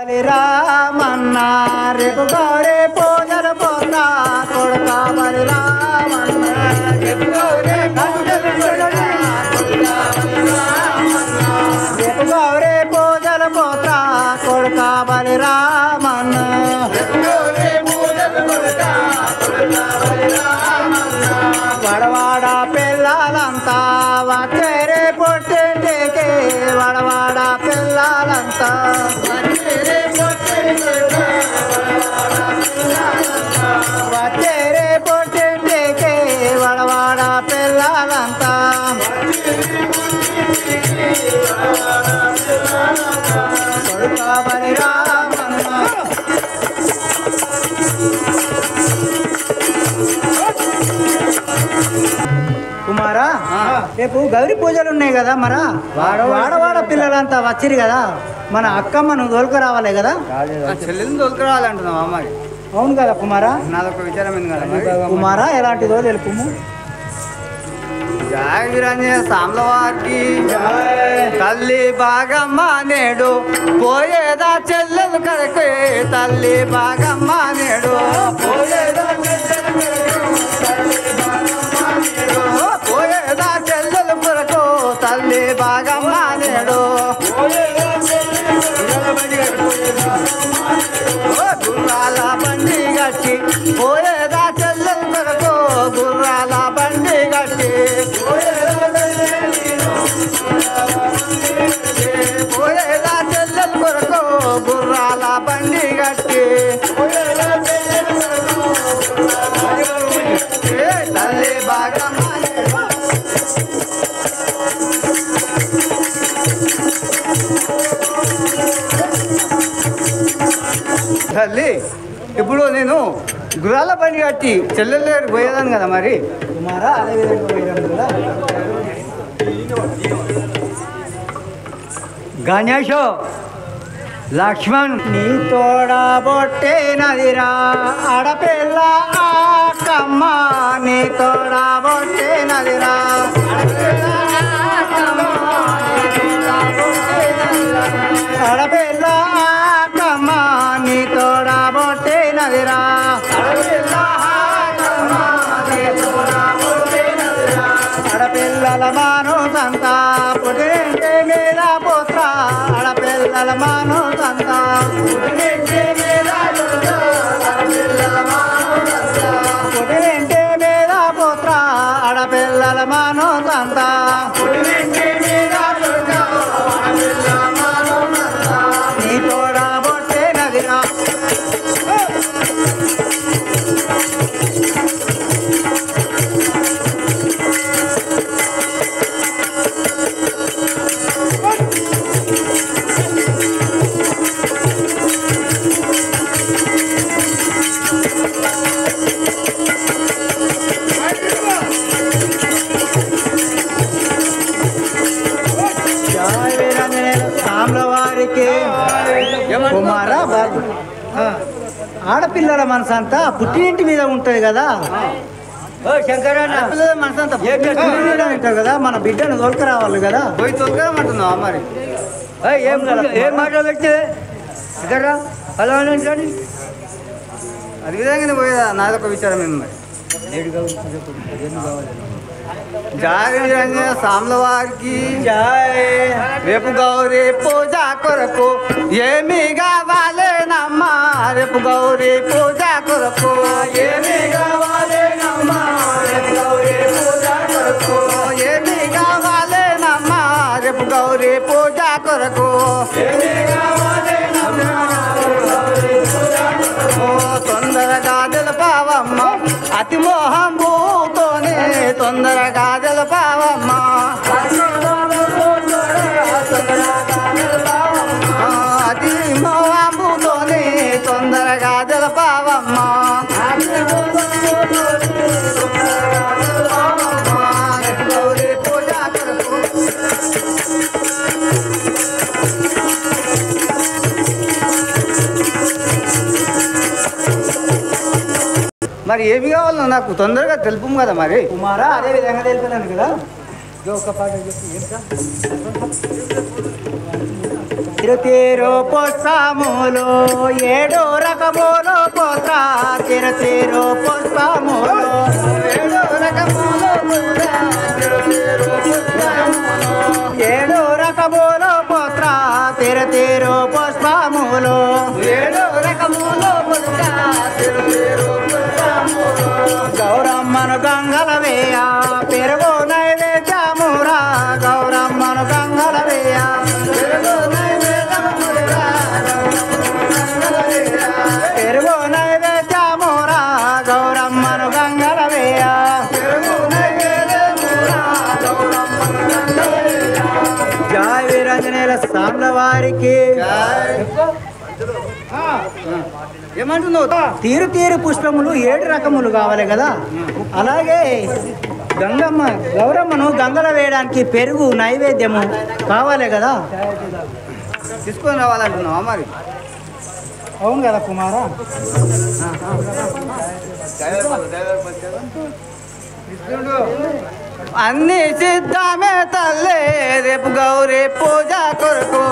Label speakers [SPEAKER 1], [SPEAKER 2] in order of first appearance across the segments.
[SPEAKER 1] బలిరామన్న రేపు గౌరీ పూజలు పోతా కొడుకా బలిరామన్న రేపు గౌరీ పూజలు పోతా రేపు గౌరీ పూజలు పోతా కొడుకా బలిరామన్న వడవాడ పిల్లలంతా వచ్చేరే పుట్టింటికి వడవాడ పిల్లలంతా వచ్చేరే పుట్టింటికి వడవాడ పిల్లలంతా కొడుకా బలిరామన్న కుమారా రేపు గౌరీ పూజలు ఉన్నాయి కదా మరా వాడవాడ పిల్లలంతా వచ్చిరు కదా మన అక్కమ్మను తోలుకురావాలి కదా
[SPEAKER 2] చెల్లెని తోలుకురావాలంటున్నావా మరి?
[SPEAKER 1] అవును కదా కుమారా
[SPEAKER 2] నాదొక విచారం ఏంది కదా
[SPEAKER 1] కుమారా ఎలాంటిదో తెలుపుము
[SPEAKER 2] జయ వీరాంజనేయ సాంబల వారికి తల్లి బాగమ్మ నేడు పోయేదా చెల్లెలు కడకే తల్లి బాగమ్మ నేడు పోయేదా చెల్లెలు కొరకు తల్లి బాగమ్మ నేడు గుర్రాల బండి గట్టి పోయేదా చెల్లెలు కొరకు గుర్రాల బండి గట్టి పోయేదా చెల్లెలు కొరకు గుర్రాల బండి గట్టి తల్లి బాగమ్మ తల్లి ఇప్పుడు నేను గుర్రాల బండి కట్టి చెల్లెలు దగ్గరికి పోయేదాను కదా మరి
[SPEAKER 1] కుమారా అదే విధంగా పోయాను కదా
[SPEAKER 2] గణేష్ లక్ష్మణ్
[SPEAKER 1] నీ తోడా బొట్టే నదిరా ఆడపిల్ల ఆకమ్మ నీ తోడా బొట్టే నదిరా ఆడపిల్ల ఆకమ్మ నీ తోడా బొట్టే నదిరా ఆడపిల్లల మాను సంత పుట్టింటి మీద పుత్ర ఆడపిల్లల మాను సంత పుట్టింటి మీద పుత్ర ఆడపిల్లల మాను సంత నీ తోడా బొట్టే నదిరా కుమారా ఆడపిల్లల మనసు అంతా పుట్టినింటి మీద ఉంటది కదా
[SPEAKER 2] ఆడపిల్లల మనసంతా
[SPEAKER 1] ఉంటారు కదా మన బిడ్డను తోలుకురావాలి కదా
[SPEAKER 2] పోయి తోలుకురామంటున్నావా మరి?
[SPEAKER 1] ఏం మాట్లాడబెట్టే అలా
[SPEAKER 2] అది విధంగానే పోయేదా నాదొక విచారం ఏంది మరి జయ వీరాంజనేయ సాంబల వారికి రేపు గౌరీ పూజ కొరకు ఏమి కావాలేనమ్మా రేపు గౌరీ పూజ కొరకు ఏమి కావాలేనమ్మా రేపు గౌరీ పూజ కొరకు ఏమి కావాలేనమ్మా రేపు గౌరీ పూజ కొరకు తొందరగా తెలుపావమ్మ అతి మోహం భూతోనే తొందరగా తెలుపావమ్మ అతి మోహం భూతోనే తొందరగా తెలుపావమ్మ గౌరీ పూజ కొరకు మరి ఏమి కావాలో నాకు తొందరగా తెలుపు కదా మరి
[SPEAKER 1] కుమారా అదే విధంగా తెలిపినాను కదా ఒక పాట చెప్పి తిరుతీరు పుష్పములు 7 రకములు పుత్ర తిరుతీరు పుష్పములు
[SPEAKER 2] 7 రకములు పుత్ర
[SPEAKER 1] 7 రకములు పుత్ర తిరుతీరు పుష్పములు
[SPEAKER 2] 7 రకములు పుత్ర
[SPEAKER 1] గౌరమ్మను గంగల వేయ పెరుగు నైవేద్యమురా గౌరమ్మను గంగల వేయ పెరుగు నైవేద్యమురా గౌరమ్మను గంగల వేయ జయ వీరాంజనేయుల స్వాముల వారికి
[SPEAKER 2] ఏమంటున్నావు?
[SPEAKER 1] తీరు తీరు పుష్పములు 7 రకములు కావాలి కదా. అలాగే గంగమ్మ గౌరమ్మను గంగల వేయడానికి పెరుగు నైవేద్యము కావాలి కదా.
[SPEAKER 2] తీసుకొని రావాలంటున్నావా మరి?
[SPEAKER 1] అవును కదా కుమారా.
[SPEAKER 2] అన్ని సిద్ధమే తల్లే రేపు గౌరీ పూజ కొరకు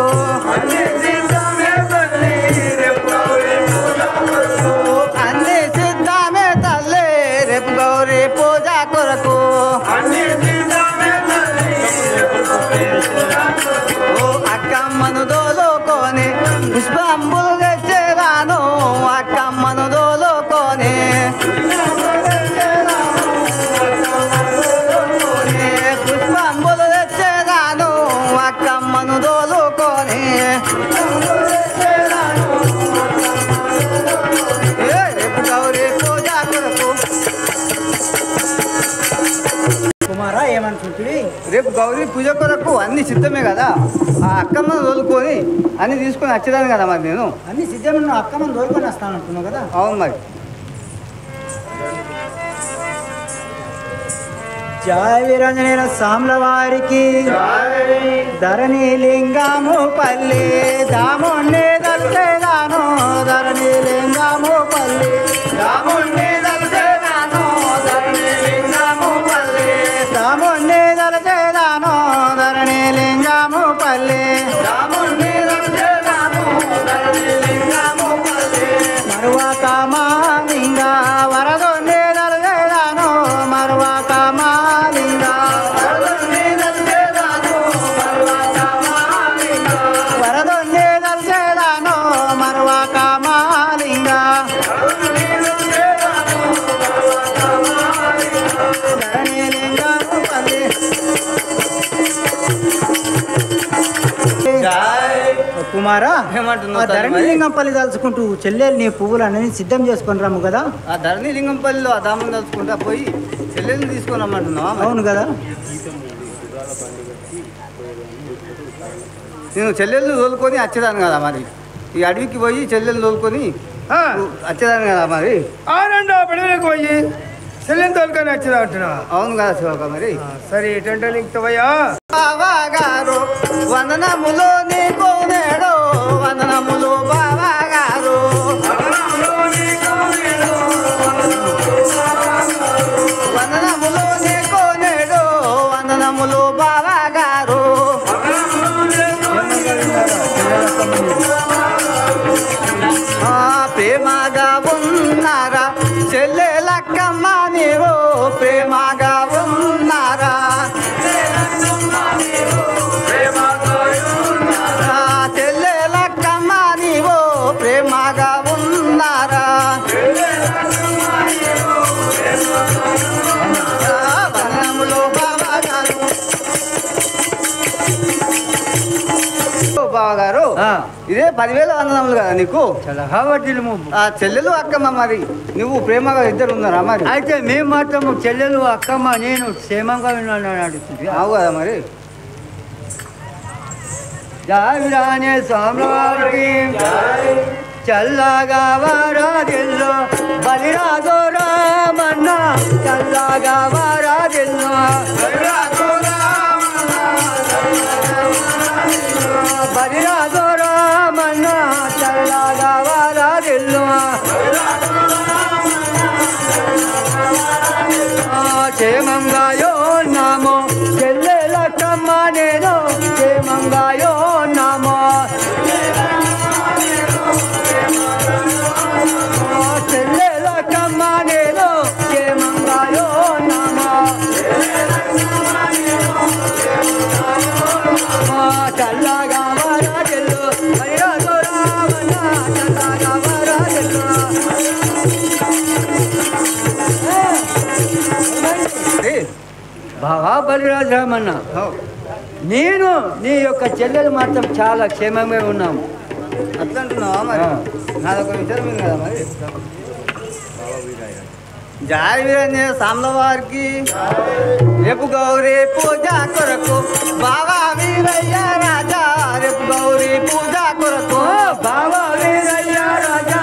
[SPEAKER 2] అన్ని సిద్ధమే తల్లే రేపు గౌరీ పూజ కొరకు ఓ అక్కమ్మను దోలుకొని పుష్పంబులు తెచ్చేదాను అక్కమ్మను దోలుకొని పుష్పంబులు తెచ్చేదాను అక్కమ్మను దోలుకొని రేపు గౌరీ పూజ కొరకు
[SPEAKER 1] కుమారా ఏమనుకుంటుంది?
[SPEAKER 2] రేపు గౌరీ పూజ కొరకు అన్ని సిద్ధమే కదా. ఆ అక్కమ్మను తోలుకొని అన్ని తీసుకొని వచ్చేదాన్ని కదా మరి నేను.
[SPEAKER 1] అన్ని సిద్ధమైన అక్కమ్మను దోలుకొని వస్తానంటున్నావు కదా.
[SPEAKER 2] అవును మరి.
[SPEAKER 1] జయ వీరాంజనేయుల స్వాముల వారికి ధరణి లింగము పల్లి దాముణ్ణి దర్శేదాను ధరణి లింగము పల్లి
[SPEAKER 2] రాముణ్ణి దర్శేదాను ధరణి లింగము పల్లి
[SPEAKER 1] దాముణ్ణి దర్శేదాను ధరణి లింగము పల్లి
[SPEAKER 2] రాముణ్ణి దర్శేదాను ధరణి లింగము పల్లి
[SPEAKER 1] మరువక మాలింగ వరదొన్ని దర్శేదాను మరువక మాలింగ
[SPEAKER 2] వరదొన్ని దర్శేదాను
[SPEAKER 1] వరదొన్ని దర్శేదాను మరువక మాలింగ ధరణి లింగము పల్లి కుమారా
[SPEAKER 2] ఏమంటున్నావు
[SPEAKER 1] ఆ
[SPEAKER 2] తల్లి
[SPEAKER 1] ధరణి
[SPEAKER 2] మరి?
[SPEAKER 1] లింగంపల్లి తలుచుకుంటూ చెల్లెలు నీ పువ్వులు అనేది సిద్ధం చేసుకొని రమ్ము కదా.
[SPEAKER 2] ఆ ధరణి లింగంపల్లిలో ఆ దామం తలుచుకుంటా పోయి చెల్లెల్ని తీసుకొని రమ్మంటున్నావా మరి?
[SPEAKER 1] అవును కదా.
[SPEAKER 2] నేను చెల్లెళ్ళు తోలుకొని వచ్చేదాన్ని కదా మరి. ఈ అడవికి పోయి చెల్లెళ్ళు తోలుకొని వచ్చేదాన్ని కదా మరి.
[SPEAKER 3] ఆనంద పడవలకు పోయి చెల్లెని తోలుకొని వచ్చినా అంటున్నా.
[SPEAKER 2] అవును కదా శివక మరి.
[SPEAKER 3] సరే ఎటంటే నీకుతావయ్యా.
[SPEAKER 2] బావగారు వందనములు నీకు నేడు వందనములు బావగారు వందనములు నీకు నేడు వందనములు బావగారు ప్రేమగా ఉన్నారా చెల్లెలక్కమ్మ నీవు ప్రేమగా ఉన్నారా చెల్లెలక్కమ్మ నీవు ప్రేమగా ఉన్నారా వందనములు బావగారు బావగారు ఇదే 10,000 వందనములు కదా నీకు. ఆ చెల్లెలు అక్కమ్మ మరి నువ్వు ప్రేమగా ఇద్దరు ఉన్నారా మరి?
[SPEAKER 1] అయితే మేము మాత్రం చెల్లెలు అక్కమ్మ నేను క్షేమంగా ఉన్నాను అడుగుతుంది.
[SPEAKER 2] అవు కదా మరి.
[SPEAKER 1] జావిరానే స్వామివారికి చల్లగా వారాదిల్లో బలిరాజో రామన్న చల్లగా వారాదిల్లో బలిరాజో రామన్న చల్లగా వారాదిల్లో క్షేమంగాయో నామో చెల్లెలక్కమ్మ నేను క్షేమంగాయో నామో
[SPEAKER 4] బావా బలిరాజు రామన్న,
[SPEAKER 2] ఓ,
[SPEAKER 4] నేను నీ యొక్క చెల్లెలు మాత్రం చాలా క్షేమంగా ఉన్నాము.
[SPEAKER 2] అట్లా అంటున్నావా మరి? నాదొక విషయం ఉంది కదా మరి. జయ వీరాంజనేయ స్వాముల వారికి రేపు గౌరీ పూజ కొరకు బావా వీరయ్య రాజా, రేపు గౌరీ పూజ కొరకు
[SPEAKER 4] బావా వీరయ్య రాజా,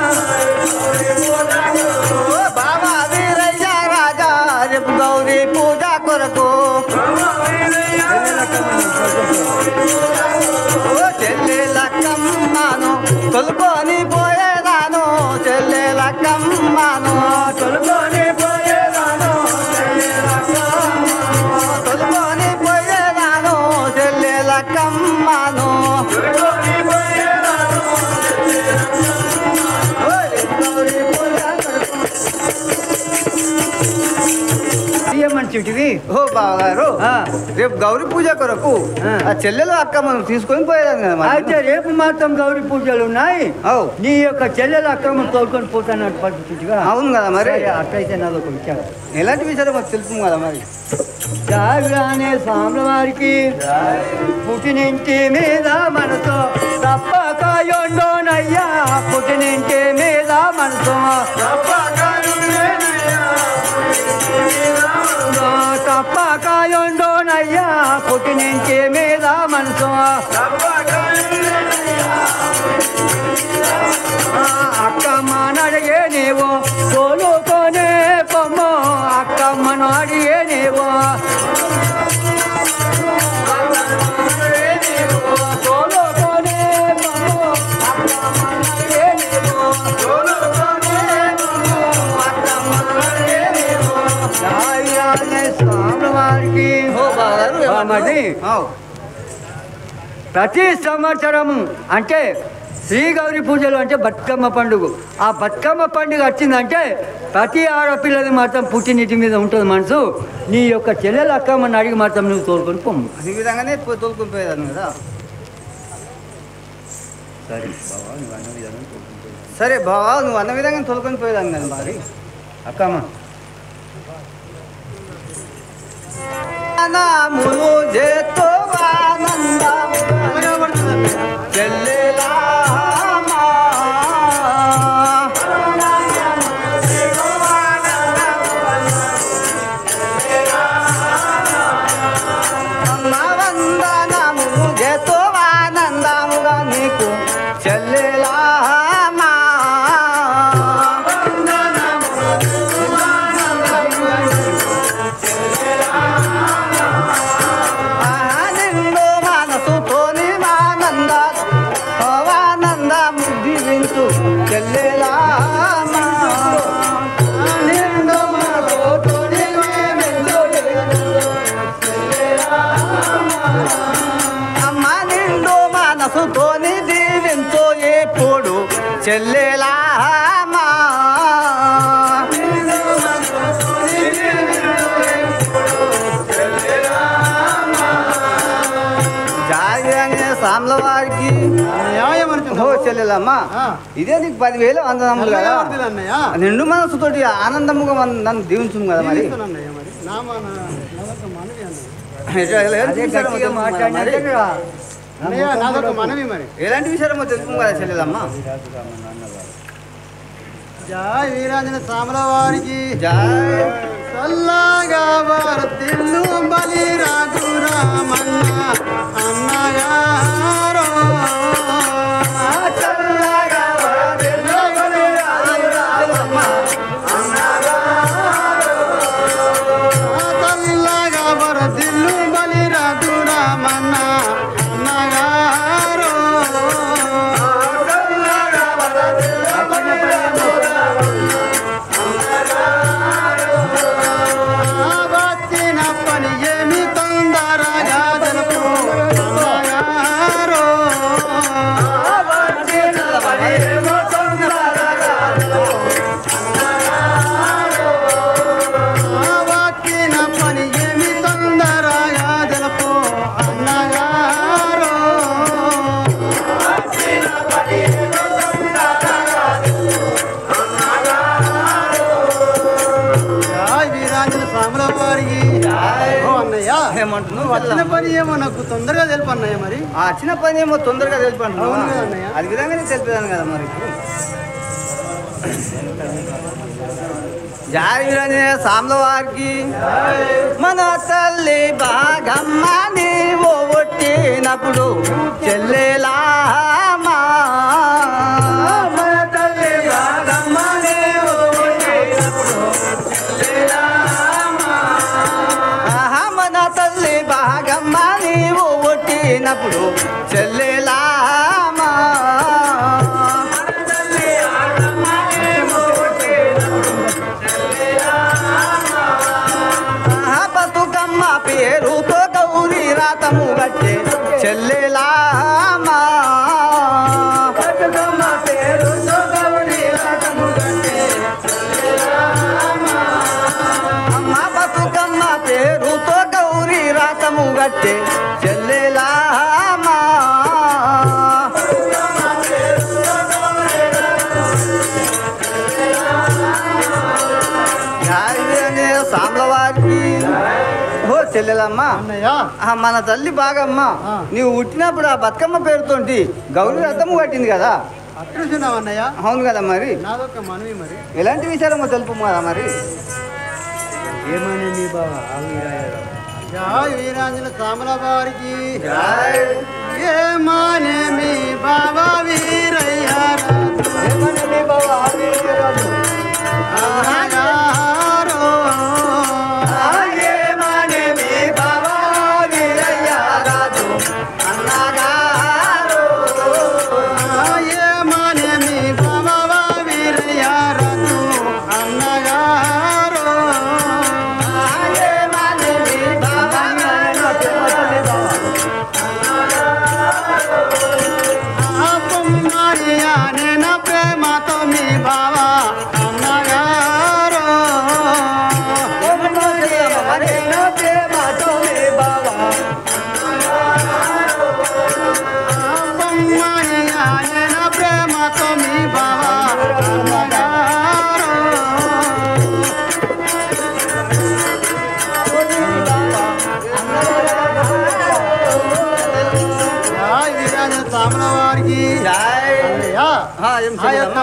[SPEAKER 2] బావా వీరయ్య రాజా, రేపు గౌరీ పూజ కొరకు చెల్లెలక్కమ్మను తొలుకొని పోయేదాను, చెల్లెలక్కమ్మను
[SPEAKER 4] తొలుకొని పోయేదాను,
[SPEAKER 2] తొలుకొని పోయేదాను, చెల్లెలక్కమ్మను
[SPEAKER 4] మంచివి.
[SPEAKER 2] ఓ బావగారు, రేపు గౌరీ పూజ కొరకు ఆ చెల్లెలు అక్క మనం తీసుకొని పోయేదాన్ని కదా మరి.
[SPEAKER 4] అయితే రేపు మాత్రం గౌరీ పూజలు ఉన్నాయి.
[SPEAKER 2] అవు,
[SPEAKER 4] నీ యొక్క చెల్లెలు అక్రమం తోలుకొని పోతాను పరిస్థితిగా.
[SPEAKER 2] అవును కదా మరి.
[SPEAKER 4] అట్లయితే నాదొక విచారం.
[SPEAKER 2] ఎలాంటి విషయాలు మాకు తెలుసు కదా మరి.
[SPEAKER 4] జాగ్రానే స్వామి వారికి పుట్టినింటి మీద మనతో తప్పకాయుండోనయ్యా, పుట్టినింటి మీద మనతో తప్పకాయుండోనయ్యా, పుట్టినింటి మీద మనతో అక్కమ్మను అడిగే నీవు తోలుకొనే పొమ్ము, అక్కమ్మను అడిగే నీవు తోలుకొనే పొమ్ము, అక్కమ్మను అడిగే నీవు తోలుకొనే పొమ్ము, అక్కమ్మను అడిగే నీవు. జాయిరానే స్వామి వారికి
[SPEAKER 2] ఓ బావగారు,
[SPEAKER 4] బామది.
[SPEAKER 2] అవు,
[SPEAKER 4] ప్రతి సంవత్సరము అంటే శ్రీ గౌరీ పూజలు అంటే బతుకమ్మ పండుగ. ఆ బతుకమ్మ పండుగ వచ్చిందంటే ప్రతి ఆడపిల్లది మాత్రం పుట్టినిటి మీద ఉంటుంది మనసు. నీ యొక్క చెల్లెలు అక్కమ్మని అడిగి మాత్రం నువ్వు తోలుకొని పొమ్ము.
[SPEAKER 2] ఈ విధంగానే తోలుకొని పోయేదాన్ని కదా. సరే బావా, నువ్వు అన్న విధంగా తోలుకొని పోయేదాన్ని కదా మరి.
[SPEAKER 4] అక్కమ్మ
[SPEAKER 2] నాములు చేతో ఆనందము చెల్లెలా వందనములు చేతో ఆనందముగా నీకు చెల్లెలా అమ్మ నిండు మనసుతోని దీవించు ఎప్పుడు చెల్లెలా జాగ్రత్త సామ్ల వారికి ఓ చెల్లెలమ్మా, ఇదే నీకు 10,000 అందనములు కదా. నిండు మనసుతోటి ఆనందముగా నన్ను దీవించు కదా మరి. ఎలాంటి విషయాలు తెలుసు కదా చెల్లెలమ్మా.
[SPEAKER 3] జయ వీరాంజన స్వాముల వారికి
[SPEAKER 2] జయ
[SPEAKER 3] చల్లగా వర్తిల్లు బలిరాజు రామన్న అన్నగారో.
[SPEAKER 2] చల్లగా వర్తిల్లు బలిరాజు రామన్న
[SPEAKER 3] చల్లగా వర్తిల్లు బలిరాజు రామన్న అన్నగారో. వచ్చిన పని ఏమి తొందరగా జరుపు అన్నగారో.
[SPEAKER 2] రమ్మంటున్నావు.
[SPEAKER 3] వచ్చిన పని ఏమో నాకు తొందరగా తెలుపు అన్నయ్య మరి.
[SPEAKER 2] ఆ వచ్చిన పని ఏమో తొందరగా తెలిపంటున్నావు.
[SPEAKER 3] అవును కదా అన్నయ్య.
[SPEAKER 2] అది విధంగానే తెలిపేదాను కదా మరి. జయ వీరాంజనేయ స్వాముల వారికి మన తల్లి బాగమ్మ నీవు ఒట్టినప్పుడు చెల్లెలామా మన తల్లి బాగమ్మ నీవు ఒట్టినప్పుడు చెల్లెలామా మన తల్లి బాగమ్మ నీవు ఒట్టినప్పుడు చెల్లెలామా బతుకమ్మ పేరుతో గౌరీ రాతము గట్టే చెల్లెలామా బతుకమ్మ పేరుతో గౌరీ రాతము గట్టే అమ్మ బతుకమ్మ పేరుతో గౌరీ రాతము గట్టే చెల్లెలామా సాంబల వారికి ఓ చెల్లెలమ్మా మన తల్లి బాగమ్మ నీవు పుట్టినప్పుడు ఆ బతుకమ్మ పేరుతోటి గౌరీ రథము కట్టింది కదా.
[SPEAKER 3] అన్నయ్య
[SPEAKER 2] అవును కదా మరి.
[SPEAKER 3] నాదొక మనవి మరి.
[SPEAKER 2] ఎలాంటి విషయాలమ్మో తెలుపు కదా మరి.
[SPEAKER 3] ఏమని నీ బావ జయ వీరాంజన స్వాముల వారికి ఏమని మీ బావ వీరయ్య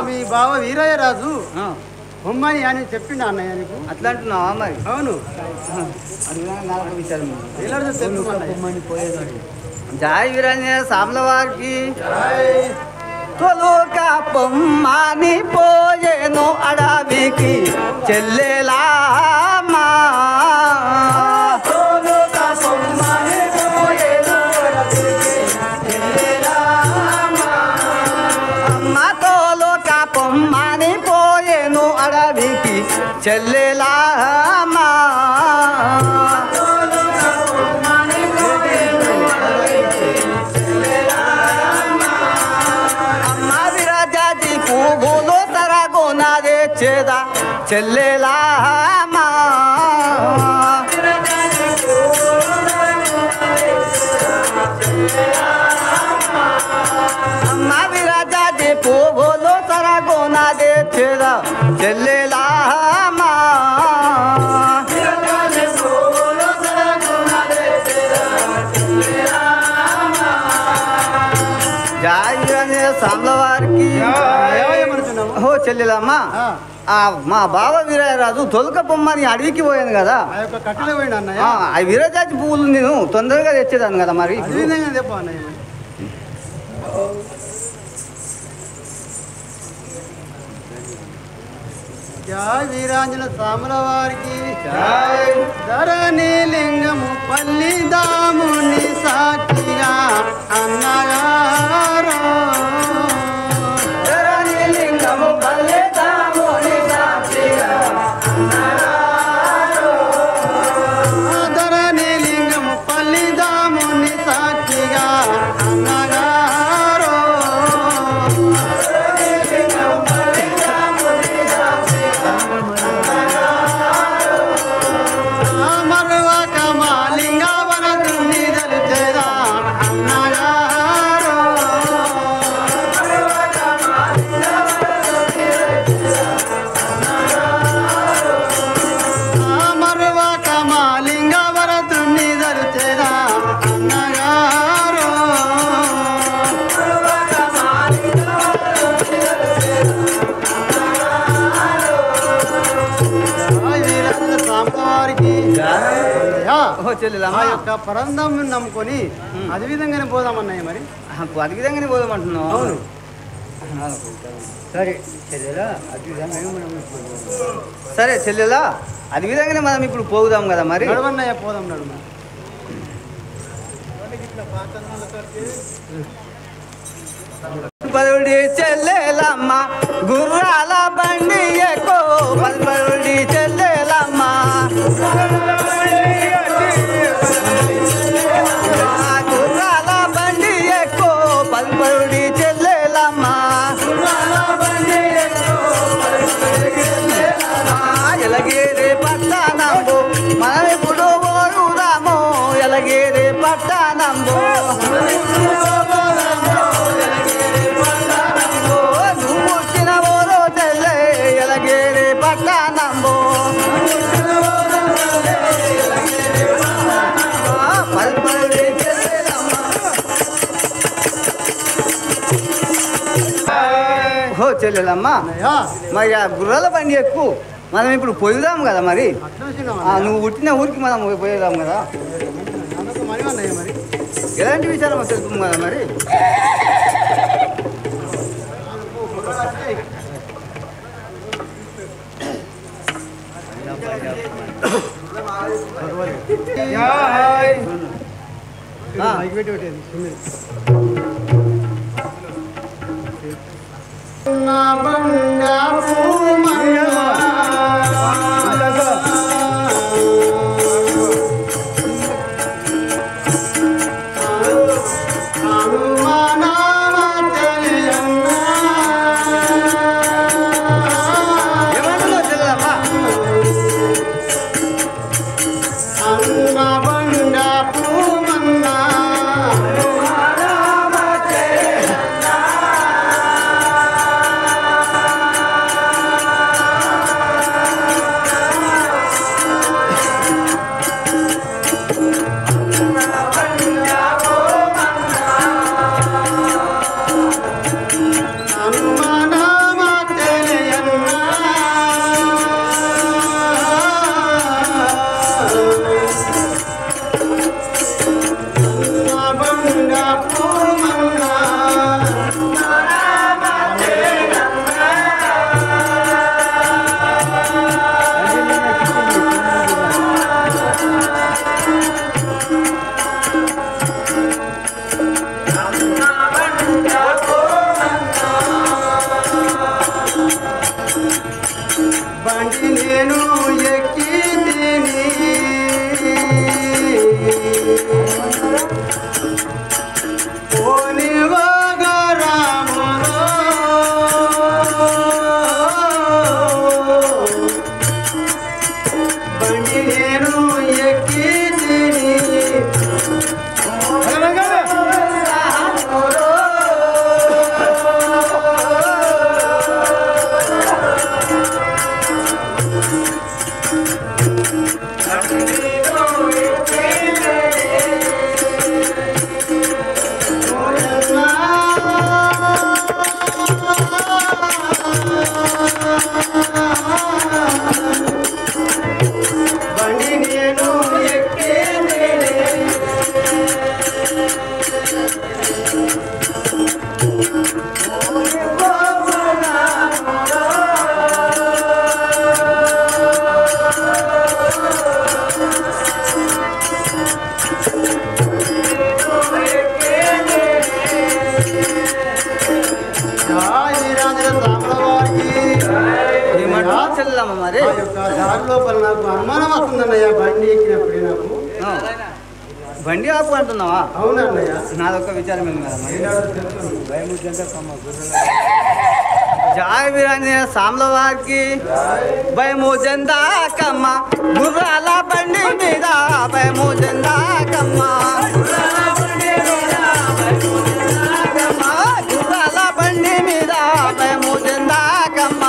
[SPEAKER 3] మీ బావ వీరయ్య రాజు బొమ్మని అని చెప్పిండు అన్నయ్య నీకు.
[SPEAKER 2] అట్లా అంటున్నావా మరి.
[SPEAKER 3] అవును
[SPEAKER 2] జయ వీరాంజనేయ స్వాముల వారికి తొలుక పొమ్మని పోయేను అడవికి చెల్లెలామా పొమ్మని పోయేను అడవికి చెల్లెలామా అమ్మ విరాజాజి పువ్వులు తరగొనదే చేదా చెల్లెలామా అమ్మ విరాజాజి పువ్వులు తరగొనదే చేదా చెల్లెలామా జయ సాంబల వారికి ఓ చెల్లెలమ్మా మా బావ వీరరాజు తొలక పొమ్మని అడవికి పోయాను కదా. ఆ వీరజాతి పువ్వులు నేను తొందరగా తెచ్చేదాన్ని కదా మరి.
[SPEAKER 3] జయ వీరాంజన స్వాముల వారికి ధరణి లింగము పల్లి దాముని సాక్షిగా అన్నగారు
[SPEAKER 2] ధరణి లింగము పల్లి దాముని సాక్షిగా
[SPEAKER 3] ధరణి లింగము పల్లి దాముని సాక్షిగా అన్నగారు
[SPEAKER 2] చెల్లెలమ్మ
[SPEAKER 3] ఆ యొక్క పరంధం నమ్ముకొని అది విధంగానే పోదామన్నయ్య మరి.
[SPEAKER 2] అది విధంగానే పోదామంటున్నావు.
[SPEAKER 3] అవును.
[SPEAKER 4] సరే చెల్లెలా అది విధంగా మనం
[SPEAKER 2] సరే చెల్లెలా అది విధంగానే మనం ఇప్పుడు పోదాం కదా మరి.
[SPEAKER 3] నడవన్నయ్య పోదాం నడుమ.
[SPEAKER 2] పరుడి చెల్లెలమ్మ గుర్రాల బండి ఎక్కు పరుడి చెల్లెలమ్మ గుర్రాల బండి ఎక్కు పరుడి చెల్లెలమ్మ ఎలగేరే పట్టణంబు మనం ఇప్పుడు ఓరుదాము ఎలగేరే పట్టణంబు చెల్లెలమ్మ మరి ఆ గుర్రాల బండి ఎక్కువ మనం ఇప్పుడు పోయిదాం కదా మరి. నువ్వు పుట్టిన ఊరికి మనం పోయేదాం కదా.
[SPEAKER 3] మరి
[SPEAKER 2] ఎలాంటి విషయాలు తెలుపు కదా మరి.
[SPEAKER 3] బండి నేను ఎక్కి తిని పోనివాగా రాములో బండి నేను ఎక్కి తిని బండి నేను ఎక్కి
[SPEAKER 2] చెల్లెలమ్మ మరి.
[SPEAKER 3] దారి లోపల నాకు అనుమానం వస్తుందన్నయ్య బండి ఎక్కినప్పుడే నాకు.
[SPEAKER 2] బండి ఆపు అంటున్నావా?
[SPEAKER 3] అవునన్నయ్య.
[SPEAKER 2] నాదొక్క విచారం ఏంది కదా మరి. జాయ వీరాంజనేయ సామ్ల వారికి భయము జందాకమ్మ గుర్రాల బండి మీద భయము జందాకమ్మ గుర్రాల బండి మీద భయము జందాకమ్మ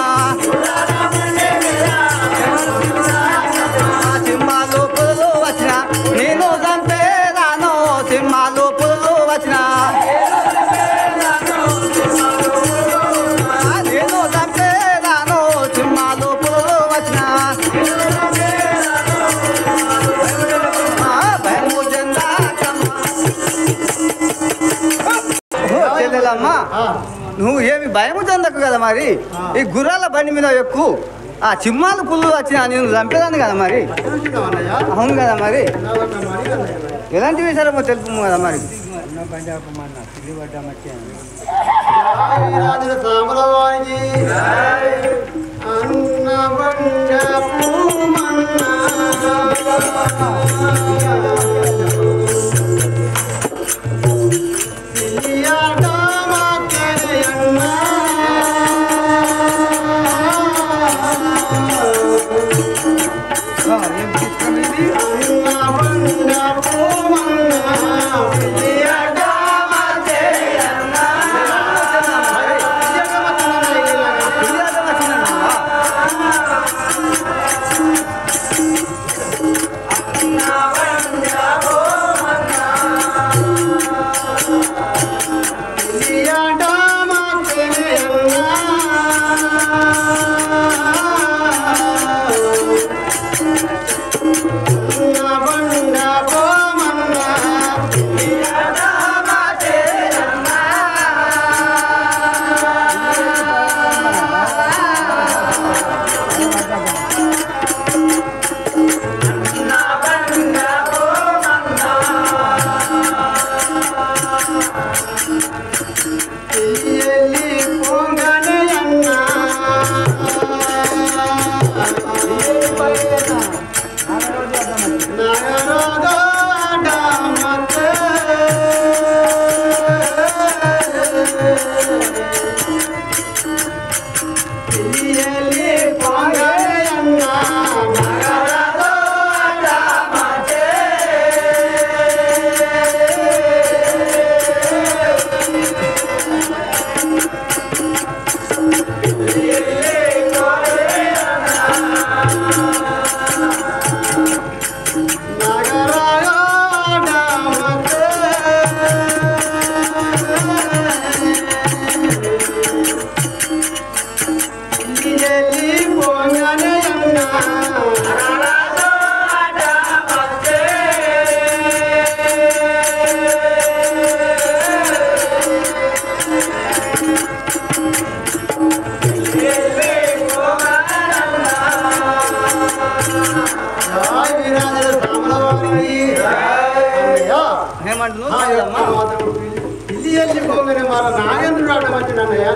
[SPEAKER 2] సింహాలు పులులు వచ్చిన నేను చంపేదాను సింహాలు పులులు వచ్చిన నేను చంపేదాను సింహాలు పులులు వచ్చిన నువ్వు ఏమి భయం చెందకు కదా మరి. ఈ గుర్రాల బండి మీద ఎక్కువ ఆ చిమ్మాలు పుల్లు వచ్చి నేను చంపేదాన్ని కదా మరి. అవును కదా మరి. ఎలాంటి విషయాలు తెలుపు కదా మరి.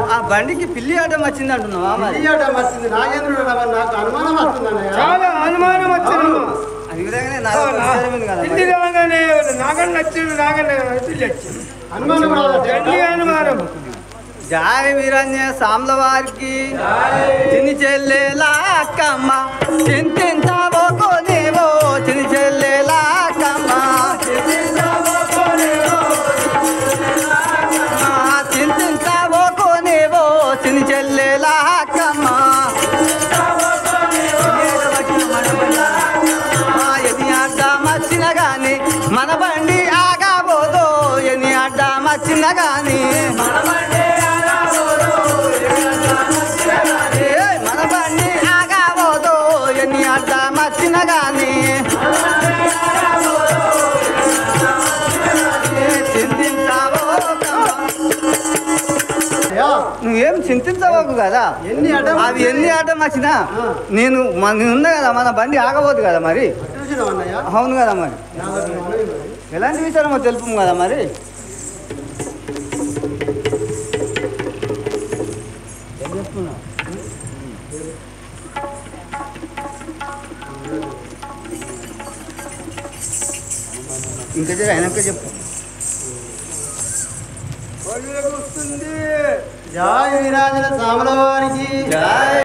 [SPEAKER 2] ఆ బండికి పిల్లి ఆటం వచ్చింది అంటున్నావా?
[SPEAKER 3] పిల్లి ఆటం వచ్చింది నాగేంద్రుడు నాకు అనుమానం వస్తుందన్నయ్య.
[SPEAKER 5] చాలా అనుమానం వచ్చింది. నాగన్ నచ్చింది, నాగన్ పిల్లి వచ్చింది.
[SPEAKER 3] అనుమానం
[SPEAKER 5] అనుమానం.
[SPEAKER 2] జాయ వీరాంజ సాంల వారికి చిన్ని చెల్లెలా అక్కమ్మ చింతించావో కొనేవో చిన్ని చెల్లెలా అక్కమ్మ చింతించావో కొనేవో చిన్ని చెల్లెలా అక్కమ్మ ఎన్ని అడ్డం వచ్చిన గాని మన బండి ఆగబోదో ఎన్ని అడ్డం వచ్చిన గాని మన బండి ఆగబోదో ఎన్ని అడ్డం వచ్చిన గాని నువ్వేం చింతించవకు కదా. అవి ఎన్ని ఆటం వచ్చినా నేను ఉన్నా కదా మన బండి ఆగబోదు కదా మరి. అవును కదా మరి. ఎలాంటి విషయాలు తెలుపు కదా మరి. ఏం చెప్తున్నావు? ఇంకా అయినాక చెప్పు.
[SPEAKER 3] జాయ వీరాజన సామల వారికి